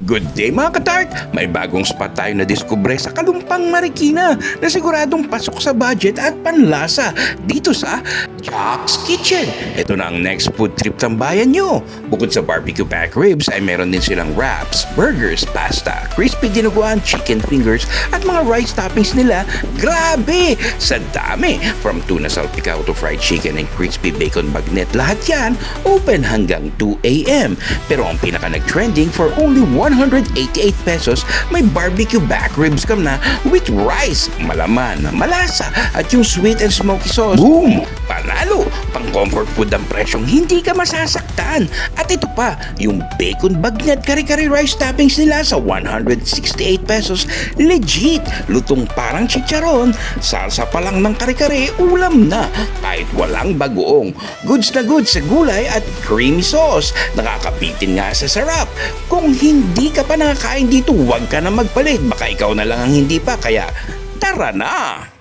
Good day mga katart! May bagong spot tayo na diskubre sa Kalumpang Marikina na siguradong pasok sa budget at panlasa dito sa Jack's Kitchen. Ito na ang next food trip ng bayan nyo. Bukod sa barbecue pack ribs ay meron din silang wraps, burgers, pasta, crispy dinuguan, chicken fingers at mga rice toppings nila. Grabe! Sa dami! From tuna salpicao to fried chicken and crispy bacon bagnet, lahat yan open hanggang 2 a.m. Pero ang pinaka nag-trending for only 188 pesos, may barbecue back ribs ka na with rice, malaman, malasa at yung sweet and smoky sauce. Boom! Panalo! Pang comfort food ang presyong hindi ka masasaktan. At ito pa, yung bacon bagnet kari-kari rice toppings nila sa 168 pesos. Legit! Lutong parang chicharon. Salsa pa lang ng kari-kari, ulam na. Kahit walang bagoong. Goods na goods sa gulay at creamy sauce. Nakakapitin nga sa sarap. Kung hindi ka pa nakakain dito, huwag ka na magpalit. Baka ikaw na lang ang hindi pa. Kaya, tara na!